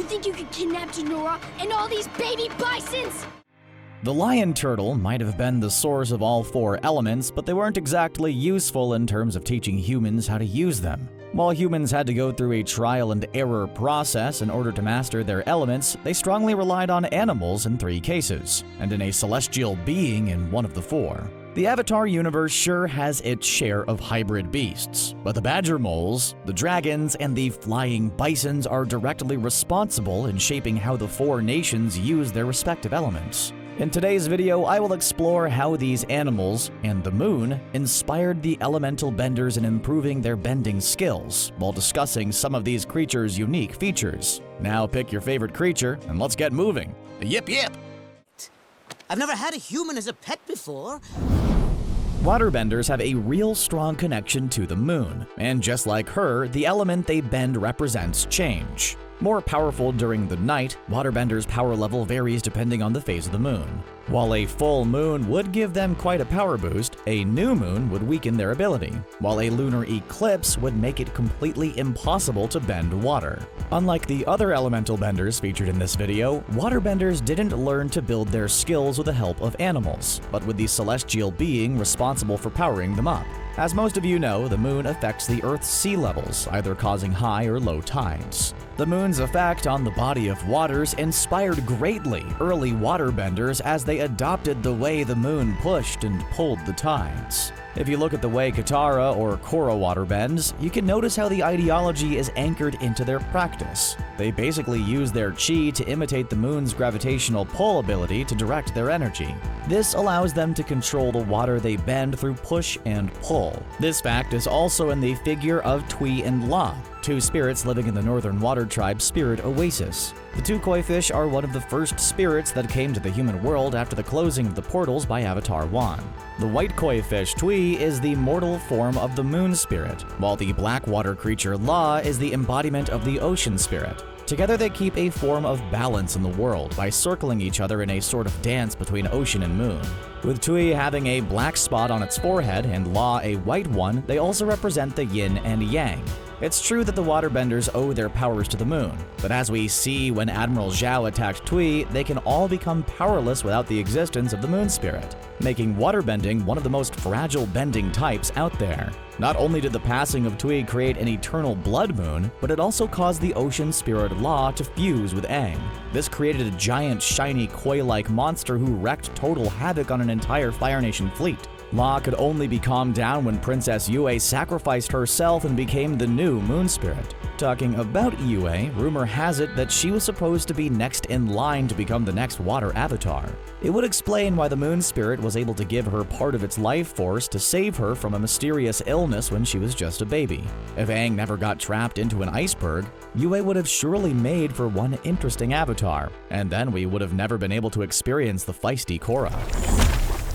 think you could kidnap Jinora and all these baby bisons? The lion turtle might have been the source of all four elements, but they weren't exactly useful in terms of teaching humans how to use them. While humans had to go through a trial and error process in order to master their elements, they strongly relied on animals in 3 cases, and in a celestial being in one of the 4. The Avatar universe sure has its share of hybrid beasts, but the Badgermoles, the dragons, and the flying bisons are directly responsible in shaping how the 4 nations use their respective elements. In today's video, I will explore how these animals, and the moon, inspired the elemental benders in improving their bending skills, while discussing some of these creatures' unique features. Now pick your favorite creature, and let's get moving. Yip yip! I've never had a human as a pet before. Waterbenders have a real strong connection to the moon, and just like her, the element they bend represents change. More powerful during the night, waterbenders' power level varies depending on the phase of the moon. While a full moon would give them quite a power boost, a new moon would weaken their ability, while a lunar eclipse would make it completely impossible to bend water. Unlike the other elemental benders featured in this video, waterbenders didn't learn to build their skills with the help of animals, but with the celestial being responsible for powering them up. As most of you know, the moon affects the Earth's sea levels, either causing high or low tides. The moon's effect on the body of waters inspired greatly early waterbenders as they adopted the way the moon pushed and pulled the tides. If you look at the way Katara or Korra waterbends, you can notice how the ideology is anchored into their practice. They basically use their chi to imitate the moon's gravitational pull ability to direct their energy. This allows them to control the water they bend through push and pull. This fact is also in the figure of Tui and La, 2 spirits living in the Northern Water Tribe's spirit oasis. The 2 koi fish are one of the first spirits that came to the human world after the closing of the portals by Avatar 1. The white koi fish Tui is the mortal form of the moon spirit, while the black water creature La is the embodiment of the ocean spirit. Together they keep a form of balance in the world by circling each other in a sort of dance between ocean and moon. With Tui having a black spot on its forehead and La a white one, they also represent the yin and yang. It's true that the waterbenders owe their powers to the moon, but as we see when Admiral Zhao attacked Tui, they can all become powerless without the existence of the moon spirit, making waterbending one of the most fragile bending types out there. Not only did the passing of Tui create an eternal blood moon, but it also caused the ocean spirit La to fuse with Aang. This created a giant, shiny, koi-like monster who wreaked total havoc on an entire Fire Nation fleet. La could only be calmed down when Princess Yue sacrificed herself and became the new moon spirit. Talking about Yue, rumor has it that she was supposed to be next in line to become the next water avatar. It would explain why the moon spirit was able to give her part of its life force to save her from a mysterious illness when she was just a baby. If Aang never got trapped into an iceberg, Yue would have surely made for one interesting avatar, and then we would have never been able to experience the feisty Korra.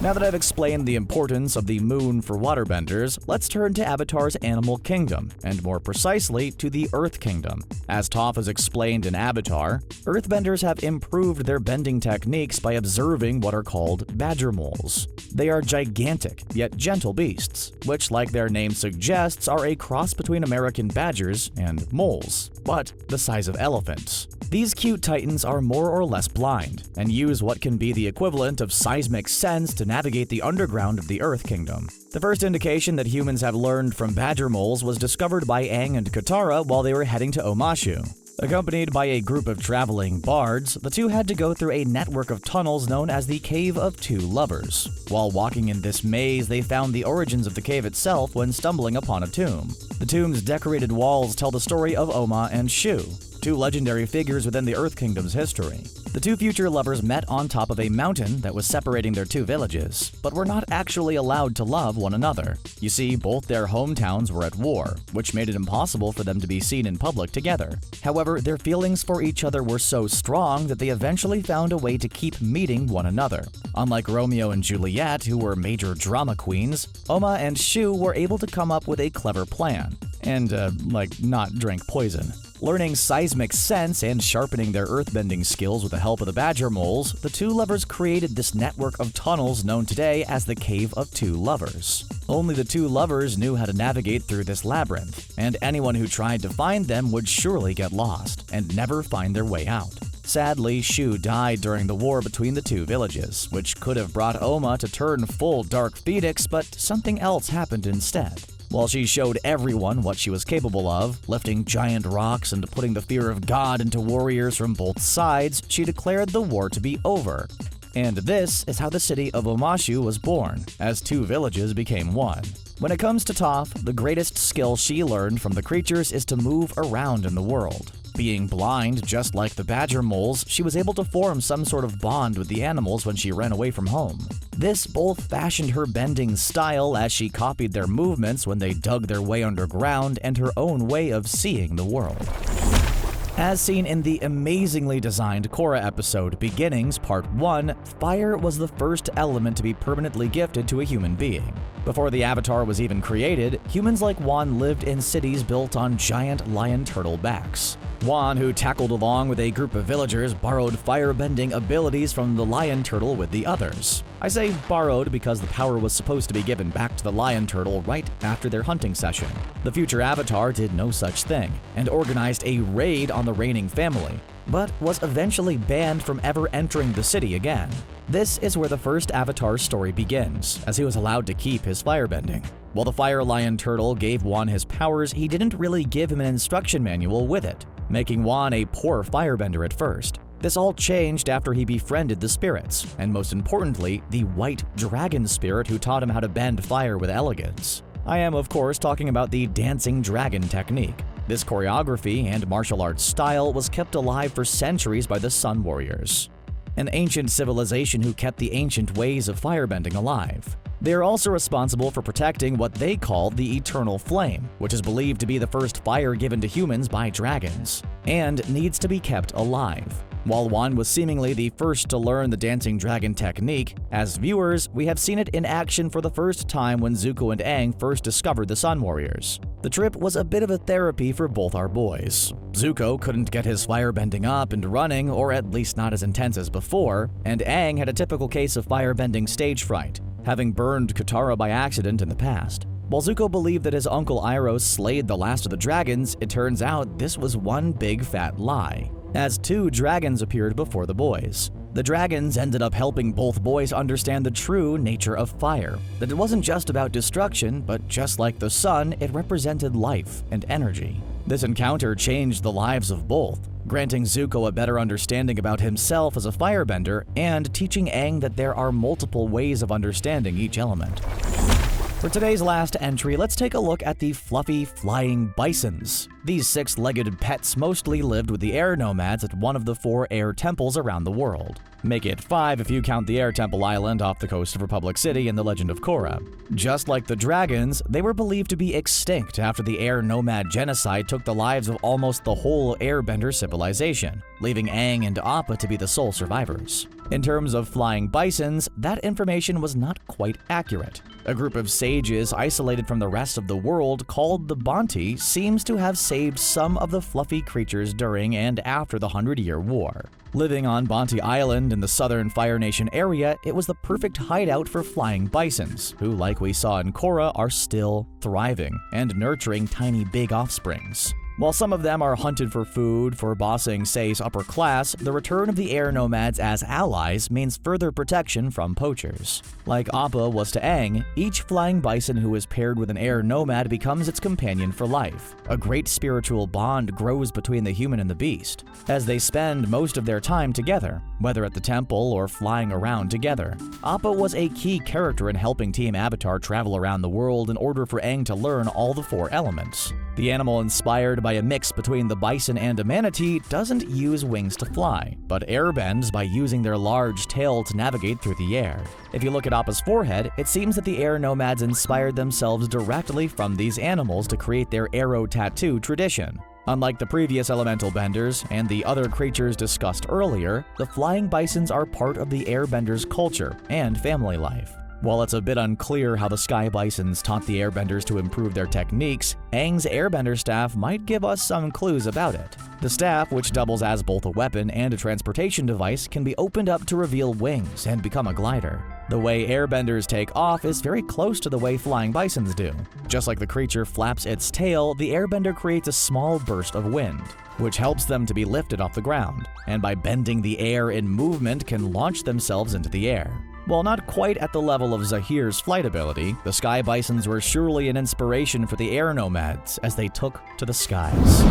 Now that I've explained the importance of the moon for waterbenders, let's turn to Avatar's animal kingdom, and more precisely to the Earth Kingdom. As Toph has explained in Avatar, Earthbenders have improved their bending techniques by observing what are called Badgermoles. They are gigantic, yet gentle beasts, which, like their name suggests, are a cross between American badgers and moles, but the size of elephants. These cute titans are more or less blind, and use what can be the equivalent of seismic sense to navigate the underground of the Earth Kingdom. The first indication that humans have learned from Badgermoles was discovered by Aang and Katara while they were heading to Oma and Shu. Accompanied by a group of traveling bards, the two had to go through a network of tunnels known as the Cave of Two Lovers. While walking in this maze, they found the origins of the cave itself when stumbling upon a tomb. The tomb's decorated walls tell the story of Oma and Shu, 2 legendary figures within the Earth Kingdom's history. The 2 future lovers met on top of a mountain that was separating their 2 villages, but were not actually allowed to love one another. You see, both their hometowns were at war, which made it impossible for them to be seen in public together. However, their feelings for each other were so strong that they eventually found a way to keep meeting one another. Unlike Romeo and Juliet, who were major drama queens, Oma and Shu were able to come up with a clever plan, and, not drink poison. Learning seismic sense and sharpening their earthbending skills with the help of the Badgermoles, the two lovers created this network of tunnels known today as the Cave of Two Lovers. Only the two lovers knew how to navigate through this labyrinth, and anyone who tried to find them would surely get lost and never find their way out. Sadly, Shu died during the war between the two villages, which could have brought Oma to turn full Dark Phoenix, but something else happened instead. While she showed everyone what she was capable of, lifting giant rocks and putting the fear of God into warriors from both sides, she declared the war to be over. And this is how the city of Oma and Shu was born, as two villages became one. When it comes to Toph, the greatest skill she learned from the creatures is to move around in the world. Being blind, just like the Badgermoles, she was able to form some sort of bond with the animals when she ran away from home. This both fashioned her bending style as she copied their movements when they dug their way underground and her own way of seeing the world. As seen in the amazingly designed Korra episode Beginnings Part 1, fire was the first element to be permanently gifted to a human being. Before the avatar was even created, humans like Wan lived in cities built on giant lion turtle backs. Wan, who tackled along with a group of villagers, borrowed firebending abilities from the lion turtle with the others. I say borrowed because the power was supposed to be given back to the lion turtle right after their hunting session. The future avatar did no such thing, and organized a raid on the reigning family, but was eventually banned from ever entering the city again. This is where the first avatar's story begins, as he was allowed to keep his firebending. While the fire lion turtle gave Wan his powers, he didn't really give him an instruction manual with it, making Wan a poor firebender at first. This all changed after he befriended the spirits, and most importantly, the white dragon spirit who taught him how to bend fire with elegance. I am, of course, talking about the dancing dragon technique. This choreography and martial arts style was kept alive for centuries by the Sun Warriors, an ancient civilization who kept the ancient ways of firebending alive. They are also responsible for protecting what they call the Eternal Flame, which is believed to be the first fire given to humans by dragons, and needs to be kept alive. While Wan was seemingly the first to learn the dancing dragon technique, as viewers, we have seen it in action for the first time when Zuko and Aang first discovered the Sun Warriors. The trip was a bit of a therapy for both our boys. Zuko couldn't get his firebending up and running, or at least not as intense as before, and Aang had a typical case of firebending stage fright, having burned Katara by accident in the past. While Zuko believed that his uncle Iroh slayed the last of the dragons, it turns out this was one big fat lie, as two dragons appeared before the boys. The dragons ended up helping both boys understand the true nature of fire, that it wasn't just about destruction, but just like the sun, it represented life and energy. This encounter changed the lives of both, granting Zuko a better understanding about himself as a firebender and teaching Aang that there are multiple ways of understanding each element. For today's last entry, let's take a look at the fluffy flying bisons. These six-legged pets mostly lived with the air nomads at one of the 4 air temples around the world. Make it 5 if you count the Air Temple Island off the coast of Republic City in The Legend of Korra. Just like the dragons, they were believed to be extinct after the air nomad genocide took the lives of almost the whole airbender civilization, leaving Aang and Appa to be the sole survivors. In terms of flying bisons, that information was not quite accurate. A group of sages isolated from the rest of the world called the Bonti seems to have saved some of the fluffy creatures during and after the 100-Year War. Living on Bonti Island in the southern Fire Nation area, it was the perfect hideout for flying bisons, who, like we saw in Korra, are still thriving and nurturing tiny big offsprings. While some of them are hunted for food for bossing Sei's upper class, the return of the air nomads as allies means further protection from poachers. Like Appa was to Aang, each flying bison who is paired with an air nomad becomes its companion for life. A great spiritual bond grows between the human and the beast, as they spend most of their time together, whether at the temple or flying around together. Appa was a key character in helping Team Avatar travel around the world in order for Aang to learn all the 4 elements. The animal inspired by a mix between the bison and a manatee doesn't use wings to fly, but airbends by using their large tail to navigate through the air. If you look at Appa's forehead, it seems that the air nomads inspired themselves directly from these animals to create their arrow tattoo tradition. Unlike the previous elemental benders and the other creatures discussed earlier, the flying bisons are part of the airbenders' culture and family life. While it's a bit unclear how the Sky Bisons taught the Airbenders to improve their techniques, Aang's Airbender staff might give us some clues about it. The staff, which doubles as both a weapon and a transportation device, can be opened up to reveal wings and become a glider. The way Airbenders take off is very close to the way flying bisons do. Just like the creature flaps its tail, the Airbender creates a small burst of wind, which helps them to be lifted off the ground, and by bending the air in movement can launch themselves into the air. While not quite at the level of Zahir's flight ability, the Sky Bisons were surely an inspiration for the air nomads as they took to the skies.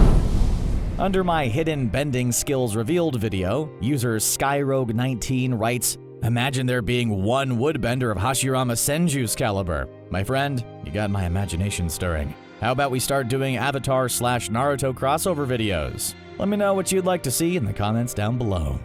Under my hidden bending skills revealed video, user Skyrogue19 writes, "Imagine there being one woodbender of Hashirama Senju's caliber. My friend, you got my imagination stirring. How about we start doing Avatar/Naruto crossover videos? Let me know what you'd like to see in the comments down below."